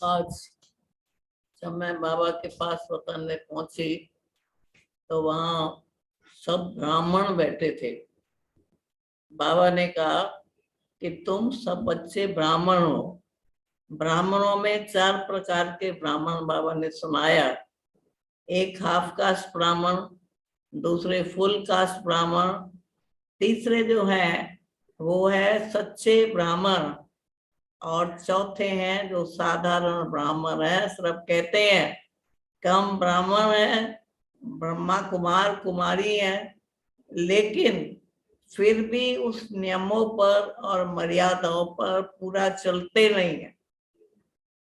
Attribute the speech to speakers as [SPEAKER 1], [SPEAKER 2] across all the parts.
[SPEAKER 1] आज जब मैं बाबा के पास वतन पहुंची तो वहां सब ब्राह्मण बैठे थे। बाबा ने कहा कि तुम सब बच्चे ब्राह्मण हो। ब्राह्मणों में 4 प्रकार के ब्राह्मण बाबा ने सुनाया। एक हाफ कास्ट ब्राह्मण, दूसरे फुल कास्ट ब्राह्मण, तीसरे जो है वो है सच्चे ब्राह्मण, और चौथे हैं जो साधारण ब्राह्मण है। सिर्फ कहते हैं कम ब्राह्मण है, ब्रह्मा कुमार कुमारी है, लेकिन फिर भी उस नियमों पर और मर्यादाओं पर पूरा चलते नहीं है।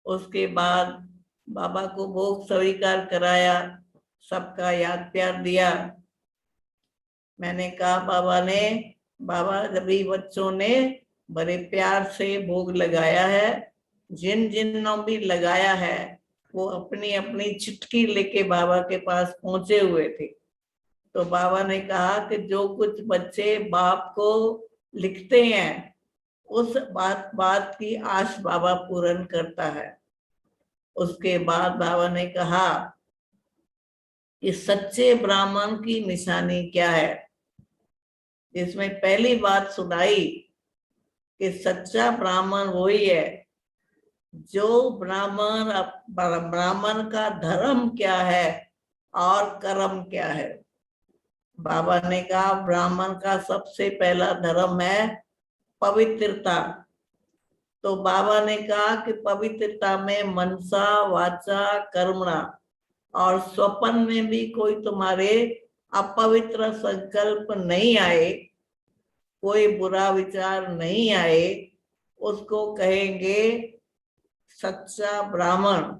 [SPEAKER 1] उसके बाद बाबा को भोग स्वीकार कराया, सबका याद प्यार दिया। मैंने कहा बाबा सभी बच्चों ने बड़े प्यार से भोग लगाया है। जिन जिन्हों भी लगाया है वो अपनी अपनी चिटकी लेके बाबा के पास पहुंचे हुए थे। तो बाबा ने कहा कि जो कुछ बच्चे बाप को लिखते हैं उस बात की आश बाबा पूर्ण करता है। उसके बाद बाबा ने कहा कि सच्चे ब्राह्मण की निशानी क्या है। जिसमें पहली बात सुनाई कि सच्चा ब्राह्मण वही है जो ब्राह्मण का धर्म क्या है और कर्म क्या है। बाबा ने कहा ब्राह्मण का सबसे पहला धर्म है पवित्रता। तो बाबा ने कहा कि पवित्रता में मनसा वाचा कर्मणा, और स्वप्न में भी कोई तुम्हारे अपवित्र संकल्प नहीं आए, कोई बुरा विचार नहीं आए, उसको कहेंगे सच्चा ब्राह्मण।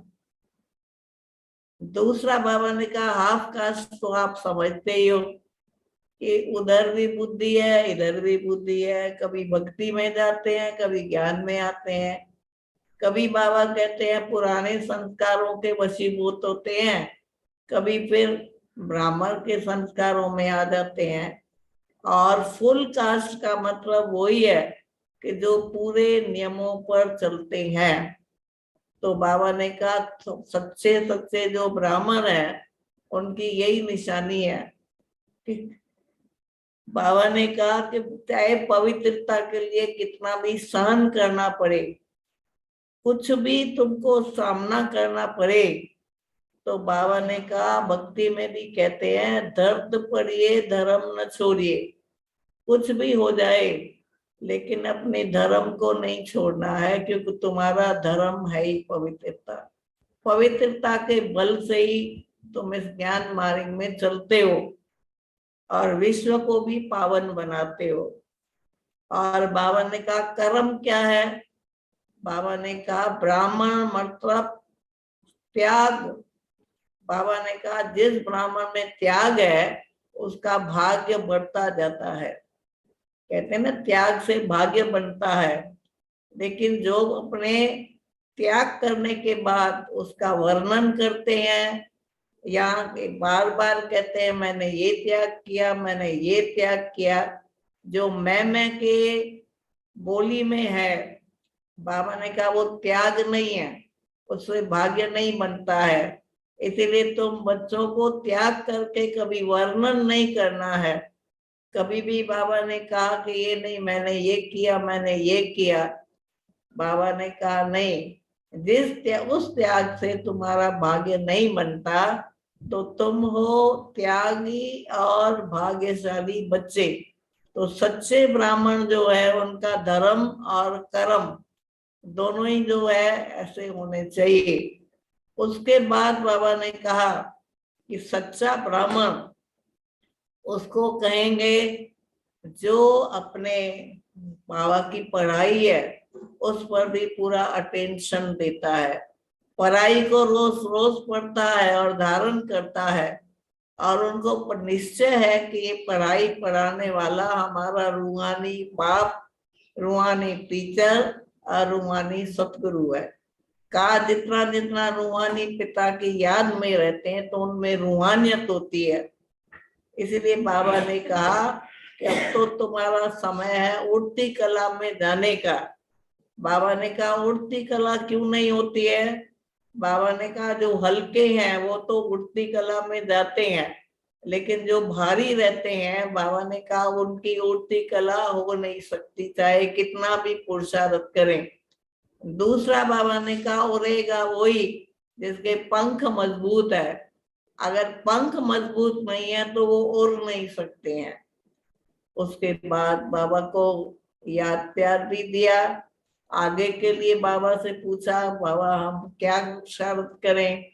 [SPEAKER 1] दूसरा बाबा ने कहा हाफ कास्ट तो आप समझते ही हो कि उधर भी बुद्धि है इधर भी बुद्धि है। कभी भक्ति में जाते हैं, कभी ज्ञान में आते हैं, कभी बाबा कहते हैं पुराने संस्कारों के वशीभूत होते हैं, कभी फिर ब्राह्मण के संस्कारों में आ जाते हैं। और फुल कास्ट का मतलब वही है कि जो पूरे नियमों पर चलते हैं। तो बाबा ने कहा सच्चे सच्चे जो ब्राह्मण है उनकी यही निशानी है। बाबा ने कहा कि चाहे पवित्रता के लिए कितना भी सहन करना पड़े, कुछ भी तुमको सामना करना पड़े, तो बाबा ने कहा भक्ति में भी कहते हैं दर्द पड़िए धर्म न छोड़िए। कुछ भी हो जाए लेकिन अपने धर्म को नहीं छोड़ना है, क्योंकि तुम्हारा धर्म है ही पवित्रता। पवित्रता के बल से ही तुम इस ज्ञान मार्ग में चलते हो और विश्व को भी पावन बनाते हो। और बाबा ने कहा कर्म क्या है। बाबा ने कहा ब्राह्मण मतलब त्याग। बाबा ने कहा जिस ब्राह्मण में त्याग है उसका भाग्य बढ़ता जाता है। कहते हैं ना त्याग से भाग्य बनता है, लेकिन जो अपने त्याग करने के बाद उसका वर्णन करते हैं या बार बार कहते हैं मैंने ये त्याग किया, मैंने ये त्याग किया, जो मैं के बोली में है, बाबा ने कहा वो त्याग नहीं है, उससे भाग्य नहीं बनता है। इसीलिए तुम बच्चों को त्याग करके कभी वर्णन नहीं करना है। कभी भी बाबा ने कहा कि ये नहीं मैंने ये किया मैंने ये किया, बाबा ने कहा नहीं, उस त्याग से तुम्हारा भाग्य नहीं बनता, तो तुम हो त्यागी और भाग्यशाली बच्चे। तो सच्चे ब्राह्मण जो है उनका धर्म और कर्म दोनों ही जो है ऐसे होने चाहिए। उसके बाद बाबा ने कहा कि सच्चा ब्राह्मण उसको कहेंगे जो अपने बाबा की पढ़ाई है उस पर भी पूरा अटेंशन देता है, पढ़ाई को रोज रोज पढ़ता है और धारण करता है, और उनको निश्चय है कि ये पढ़ाई पढ़ाने वाला हमारा रूहानी बाप, रूहानी टीचर और रूहानी सतगुरु है। का जितना जितना रूहानी पिता की याद में रहते हैं तो उनमें रूहानियत होती है। इसलिए बाबा ने कहा कि अब तो तुम्हारा समय है उड़ती कला में जाने का। बाबा ने कहा उड़ती कला क्यों नहीं होती है? बाबा ने कहा जो हल्के हैं वो तो उड़ती कला में जाते हैं, लेकिन जो भारी रहते हैं, बाबा ने कहा उनकी उड़ती कला हो नहीं सकती, चाहे कितना भी पुरुषार्थ करें। दूसरा बाबा ने कहा उड़ेगा वही जिसके पंख मजबूत है। अगर पंख मजबूत नहीं है तो वो उड़ नहीं सकते हैं। उसके बाद बाबा को याद प्यार भी दिया। आगे के लिए बाबा से पूछा, बाबा हम क्या शर्त करें?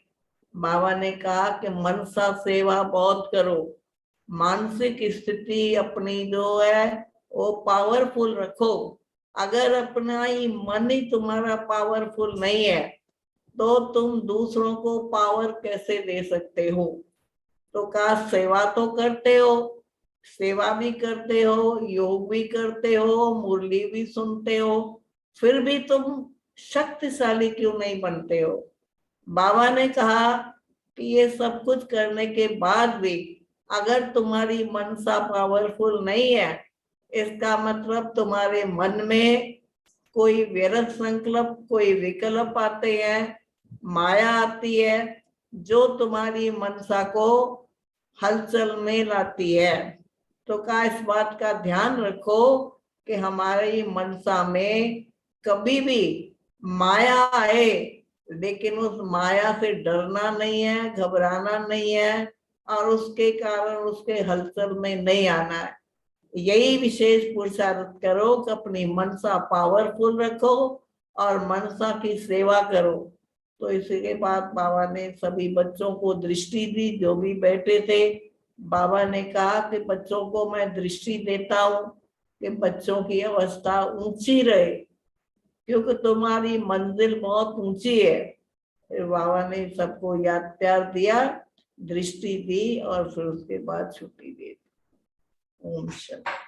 [SPEAKER 1] बाबा ने कहा कि मनसा सेवा बहुत करो, मानसिक स्थिति अपनी जो है वो पावरफुल रखो। अगर अपना ही मन ही तुम्हारा पावरफुल नहीं है तो तुम दूसरों को पावर कैसे दे सकते हो? तो कहा सेवा तो करते हो, सेवा भी करते हो, योग भी करते हो, मुरली भी सुनते हो, फिर भी तुम शक्तिशाली क्यों नहीं बनते हो? बाबा ने कहा कि ये सब कुछ करने के बाद भी अगर तुम्हारी मनसा पावरफुल नहीं है, इसका मतलब तुम्हारे मन में कोई व्यर्थ संकल्प, कोई विकल्प आते हैं, माया आती है जो तुम्हारी मनसा को हलचल में लाती है। तो कहा इस बात का ध्यान रखो कि हमारी मनसा में कभी भी माया आए, लेकिन उस माया से डरना नहीं है, घबराना नहीं है, और उसके कारण उसके हलचल में नहीं आना है। यही विशेष पुरुषार्थ करो कि अपनी मनसा पावरफुल रखो और मनसा की सेवा करो। तो इसके बाद बाबा ने सभी बच्चों को दृष्टि दी, जो भी बैठे थे। बाबा ने कहा कि बच्चों को मैं दृष्टि देता हूँ कि बच्चों की अवस्था ऊंची रहे, क्योंकि तुम्हारी मंजिल बहुत ऊंची है। फिर बाबा ने सबको याद प्यार दिया, दृष्टि दी और फिर उसके बाद छुट्टी दे दी। ओम शांति।